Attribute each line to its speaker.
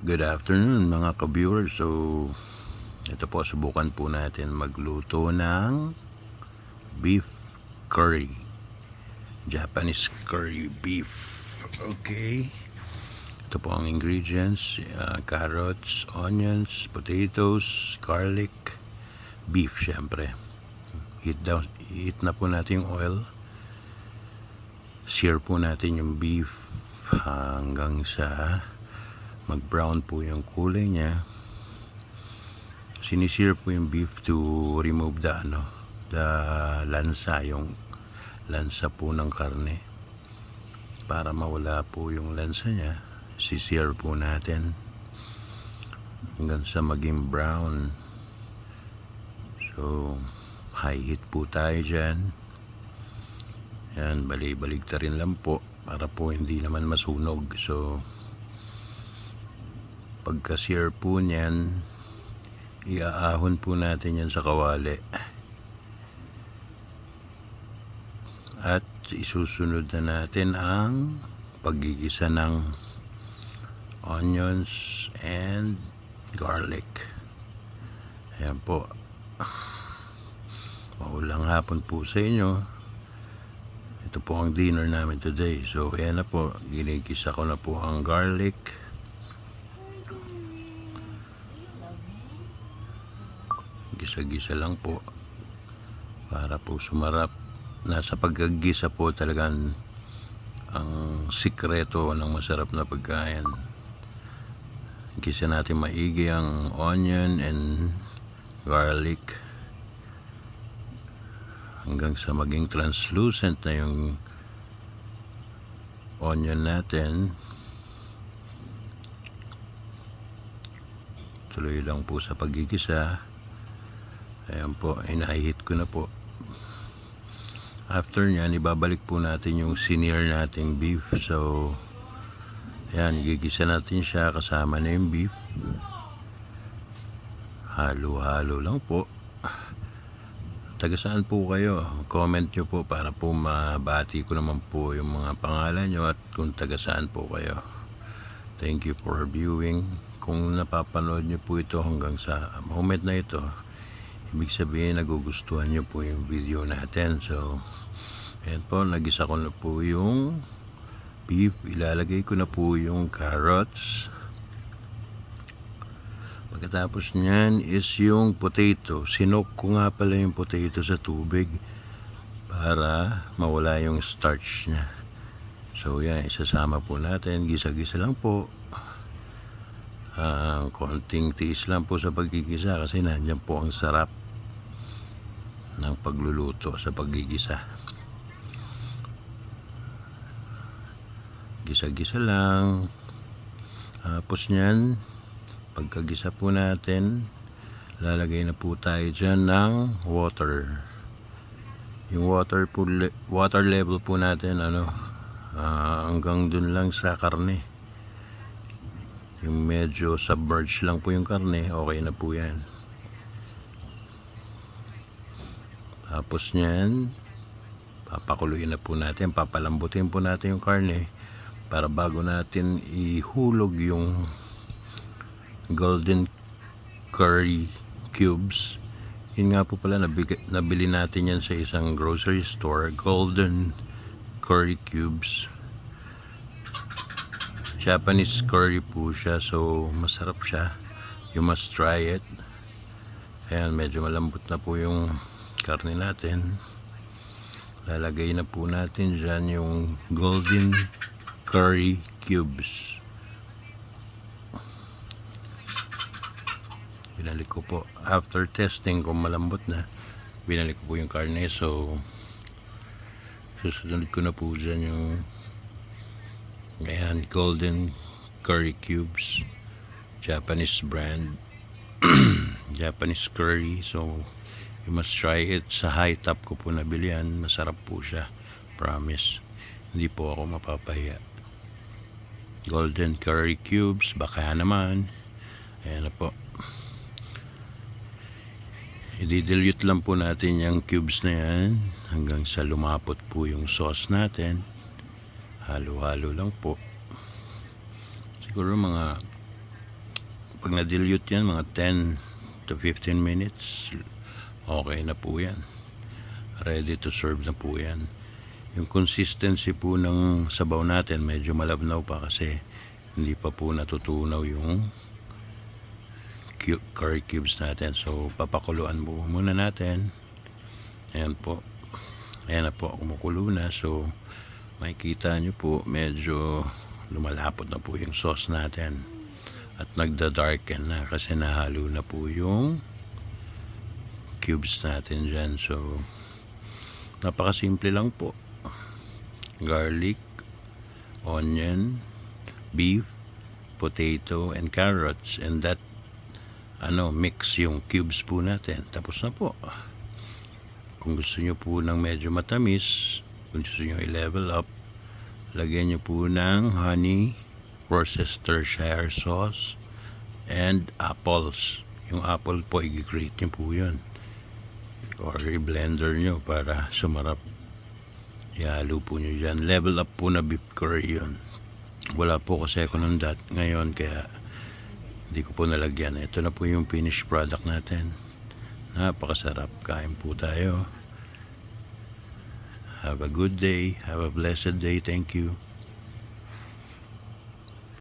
Speaker 1: Good afternoon mga ka-viewers. So, ito po, subukan po natin magluto ng beef curry. Japanese curry beef. Okay. Ito po ang ingredients. Carrots, onions, potatoes, garlic, beef syempre. Heat na po natin yung oil. Sear po natin yung beef hanggang sa mag-brown po yung kulay niya. Sinisir po yung beef to remove the lansa, yung lansa po ng karne. Para mawala po yung lansa niya, sisir po natin hanggang sa maging brown. So, high heat po tayo dyan. Yan, bali-baligta rin lang po para po hindi naman masunog. So, pagka-sear po niyan, iaahon po natin yan sa kawali. At isusunod na natin ang paggigisa ng onions and garlic. Ayan po. Maulang hapon po sa inyo. Ito po ang dinner namin today. So, ayan na po. Ginigisa ko na po ang garlic. Gisa-gisa lang po para po sumarap. Nasa paggagisa po talagang ang sikreto ng masarap na pagkain. Gisa natin maigi ang onion and garlic hanggang sa maging translucent na yung onion natin. Tuloy lang po sa paggigisa. Ayan po, inahihit ko na po. After nyan, ibabalik po natin yung sinear nating beef. So, ayan, gigisa natin siya kasama na yung beef. Halo-halo lang po. Taga saan po kayo? Comment nyo po para po mabati ko naman po yung mga pangalan nyo at kung taga saan po kayo. Thank you for viewing. Kung napapanood nyo po ito hanggang sa moment na ito, ibig sabihin nagugustuhan nyo po yung video natin. So, ayan po, nagisa ko na po yung beef. Ilalagay ko na po yung carrots. Pagkatapos nyan is yung potato. Sinok ko nga pala yung potato sa tubig para mawala yung starch nya. So, yan, isasama po natin. Gisa-gisa lang po. Konting tiis lang po sa pagkikisa kasi nandyan po ang sarap ng pagluluto sa paggigisa. Gisa-gisa lang. Tapos nyan, pagkagisa po natin, lalagay na po tayo dyan ng water. Yung water level po natin hanggang dun lang sa karne. Yung medyo submerged lang po yung karne, okay na po yan. Tapos nyan, papakuluin na po natin, papalambutin po natin yung karne para bago natin ihulog yung golden curry cubes. Yun nga po pala, nabili natin yan sa isang grocery store, golden curry cubes. Japanese curry po siya, so masarap siya. You must try it. Ayan, medyo malambot na po yung karne natin. Lalagay na po natin dyan yung golden curry cubes. Binalik ko po after testing kung malambot na, binalik ko po yung karne. So susunod ko na po dyan yung ayan, golden curry cubes, Japanese brand. Japanese curry. So you must try it. Sa high top ko po nabili yan. Masarap po siya, promise. Hindi po ako mapapahiya. Golden curry cubes, baka naman. Ayan na po. I-dilute lang po natin yung cubes na yan hanggang sa lumapot po yung sauce natin. Halo-halo lang po. Siguro mga Pag na-dilute yan, mga 10 to 15 minutes, okay na po yan. Ready to serve na po yan. Yung consistency po ng sabaw natin medyo malabnaw pa kasi hindi pa po natutunaw yung curry cubes natin. So papakuluan po muna natin. Ayan po. Ayan na po, kumukulo na. So makikita nyo po medyo lumalapot na po yung sauce natin. At nagda-darken na kasi nahalo na po yung cubes natin dyan. So napakasimple lang po. Garlic, onion, beef, potato, and carrots, and that mix yung cubes po natin. Tapos na po. Kung gusto nyo po ng medyo matamis, kung gusto nyo i-level up, lagyan nyo po ng honey, Worcestershire sauce, and apples. Yung apple po, i-grate nyo po yun. Or i-blender nyo para sumarap. Ihalo po nyo dyan. Level up po na beef curry yun. Wala po kasi ako ng dat ngayon kaya hindi ko po nalagyan. Ito na po yung finished product natin. Napakasarap. Kain po tayo. Have a good day. Have a blessed day. Thank you.